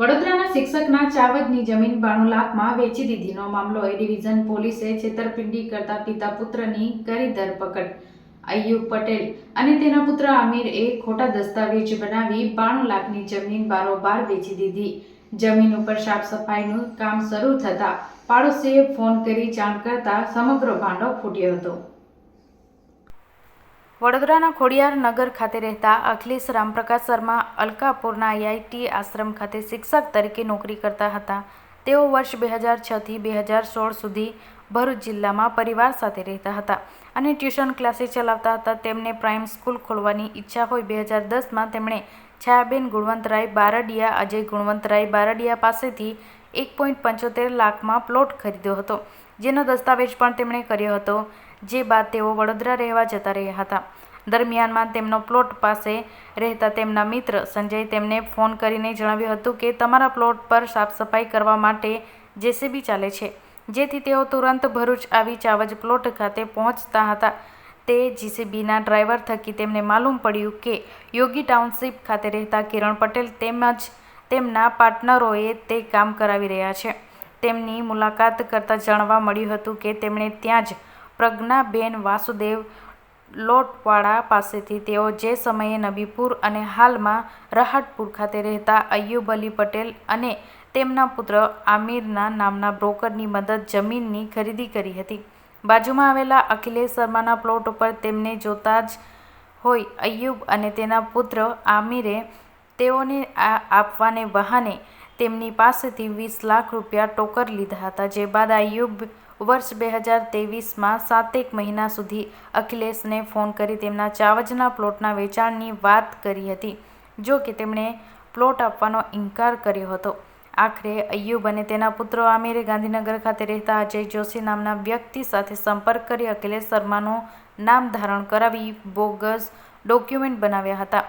વડોદરાના શિક્ષકના ચાવજની જમીન 92 લાખમાં વેચી દીધીનો મામલો. એ ડિવિઝન પોલીસે છેતરપિંડી કરતા પિતા પુત્રની કરી ધરપકડ. અય્યુબ પટેલ અને તેના પુત્ર આમિરે ખોટા દસ્તાવેજ બનાવી 92 લાખની જમીન બારોબાર વેચી દીધી. જમીન ઉપર સાફ સફાઈનું કામ શરૂ થતાં પાડોશીએ ફોન કરી જાણ કરતા સમગ્ર ભાંડો ફૂટ્યો હતો. વડોદરાના ખોડિયાર નગર ખાતે રહેતા અખિલેશ રામપ્રકાશ શર્મા અલકાપુરના આઈઆઈટી આશ્રમ ખાતે શિક્ષક તરીકે નોકરી કરતા હતા. તેઓ વર્ષ 2006 થી 2016 સુધી ભરૂચ જિલ્લામાં પરિવાર સાથે રહેતા હતા અને ટ્યુશન ક્લાસીસ ચલાવતા હતા. તેમને પ્રાઇમ સ્કૂલ ખોલવાની ઈચ્છા હોય 2010માં તેમણે છાયાબેન ગુણવંતરાય બારડિયા, અજય ગુણવંતરાય બારડિયા પાસેથી 1.75 લાખમાં પ્લોટ ખરીદ્યો હતો, જેનો દસ્તાવેજ પણ તેમણે કર્યો હતો. જે બાદ તેઓ વડોદરા રહેવા જતા રહ્યા હતા. દરમિયાનમાં તેમનો પ્લોટ પાસે રહેતા તેમના મિત્ર સંજય તેમને ફોન કરીને જણાવ્યું હતું કે તમારા પ્લોટ પર સાફ સફાઈ કરવા માટે જેસીબી ચાલે છે, જેથી તેઓ તુરંત ભરૂચ આવી ચાવજ પ્લોટ ખાતે પહોંચતા હતા. તે જેસીબીના ડ્રાઈવર થકી તેમને માલુમ પડ્યું કે યોગી ટાઉનશીપ ખાતે રહેતા કિરણ પટેલ તેમજ તેમના પાર્ટનરોએ તે કામ કરાવી રહ્યા છે. તેમની મુલાકાત કરતાં જાણવા મળ્યું હતું કે તેમણે ત્યાં જ પ્રજ્ઞાબેન વાસુદેવ લોટવાડા પાસેથી તેઓ જે સમયે નબીપુર અને હાલમાં રહાટપુર ખાતે રહેતા અય્યુબ અલી પટેલ અને તેમના પુત્ર આમિરના નામના બ્રોકરની મદદ જમીનની ખરીદી કરી હતી. બાજુમાં આવેલા અખિલેશ શર્માના પ્લોટ ઉપર તેમને જોતા જ હોય અય્યુબ અને તેના પુત્ર આમિરે તેઓને આપવાને બહાને તેમની પાસેથી 20 લાખ રૂપિયા ટોકર લીધા હતા. જે બાદ અય્યુબ વર્ષ 2023માં 7 મહિના સુધી અખિલેશને ફોન કરી તેમના ચાવજના પ્લોટના વેચાણની વાત કરી હતી, જો કે તેમણે પ્લોટ આપવાનો ઇનકાર કર્યો હતો. આખરે અય્યુબ અને તેના પુત્ર આમિરે ગાંધીનગર ખાતે રહેતા અજય જોશી નામના વ્યક્તિ સાથે સંપર્ક કરી અખિલેશ શર્માનું નામ ધારણ કરાવી બોગસ ડોક્યુમેન્ટ બનાવ્યા હતા.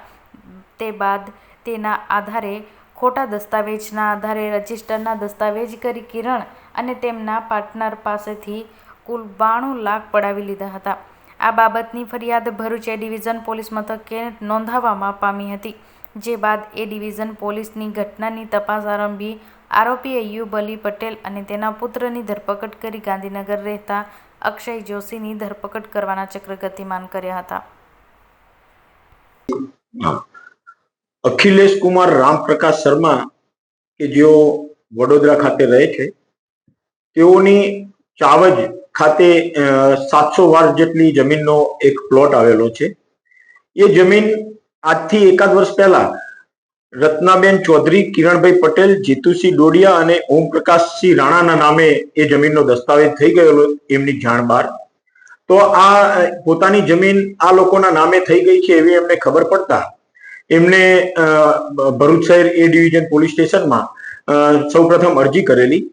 તે બાદ તેના આધારે ખોટા દસ્તાવેજના આધારે રજિસ્ટરના દસ્તાવેજ કરી કિરણ અને તેમના પાર્ટનર પાસેથી કુલ 92 લાખ પડાવી લીધા હતા. આ બાબતની ફરિયાદ ભરૂચ એ ડિવિઝન પોલીસ મથકે નોંધાવવામાં પામી હતી. જે બાદ એ ડિવિઝન પોલીસની ઘટનાની તપાસ આરંભી આરોપી અય્યુબ અલી પટેલ અને તેના પુત્રની ધરપકડ કરી ગાંધીનગર રહેતા અક્ષય જોશીની ધરપકડ કરવાના ચક્ર ગતિમાન કર્યા હતા. અખિલેશ કુમાર રામપ્રકાશ શર્મા કે જેઓ વડોદરા ખાતે રહે છે, તેઓની ચાવજ ખાતે 700 વાર જેટલી જમીનનો એક પ્લોટ આવેલો છે. એ જમીન આજથી એકાદ વર્ષ પહેલા રત્નાબેન ચૌધરી, કિરણભાઈ પટેલ, જીતુસિંહ ડોડિયા અને ઓમપ્રકાશસિંહ રાણાના નામે એ જમીનનો દસ્તાવેજ થઈ ગયેલો એમની જાણ બહાર. તો આ પોતાની જમીન આ લોકોના નામે થઈ ગઈ છે એવી એમને ખબર પડતા એમને ભરૂચ શહેર એ ડિવિઝન પોલીસ સ્ટેશનમાં સૌપ્રથમ અરજી કરેલી.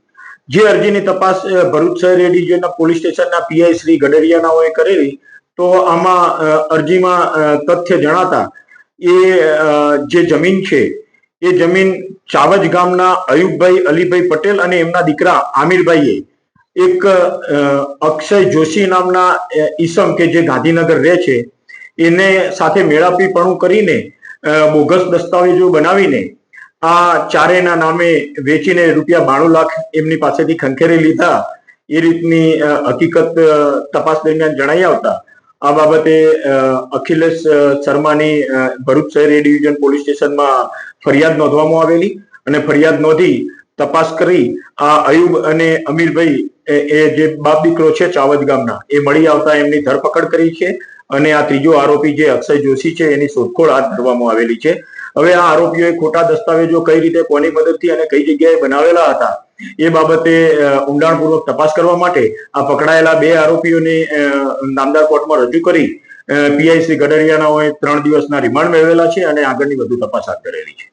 જે અરજીની તપાસ ભરૂચ શહેર એ ડિવિઝનના પોલીસ સ્ટેશનના પીઆઈ શ્રી ગડરિયાનાઓએ કરેલી, તો આમાં અરજીમાં તથ્ય જણાતા એ જે જમીન છે એ જમીન ચાવજ ગામના અયુબભાઈ અલીભાઈ પટેલ અને એમના દીકરા આમિરભાઈએ એક અક્ષય જોશી નામના ઈસમ કે જે ગાંધીનગર રહે છે એને સાથે મેળાપીપણું કરીને બોગસ દસ્તાવેજો બનાવીને આ ચારેના નામે વેચીને રૂપિયા 92 લાખ એમની પાસેથી ખંખેરી લીધા એ રીતની હકીકત તપાસ દરમિયાન જણાઈ આવતા આ બાબતે અખિલેશ શર્માની ભરૂચ શહેર એ ડિવિઝન પોલીસ સ્ટેશનમાં ફરિયાદ નોંધવામાં આવેલી અને ફરિયાદ નોંધી તપાસ કરી આ અયુબ અને અમીરભાઈ એ જે બાપ દીકરો છે ચાવજ ગામના એ મળી આવતા એમની ધરપકડ કરી છે અને આ ત્રીજો આરોપી જે અક્ષય જોશી છે એની શોધખોળ હાથ ધરવામાં આવેલી છે. હવે આ આરોપીઓએ ખોટા દસ્તાવેજો કઈ રીતે કોની મદદથી અને કઈ જગ્યાએ બનાવેલા હતા એ બાબતે ઊંડાણપૂર્વક તપાસ કરવા માટે આ પકડાયેલા 2 આરોપીઓને નામદાર કોર્ટમાં રજૂ કરી પીઆઈ શ્રી ગડરિયાનાઓએ 3 દિવસના રિમાન્ડ મેળવેલા છે અને આગળની વધુ તપાસ હાથ ધરેલી છે.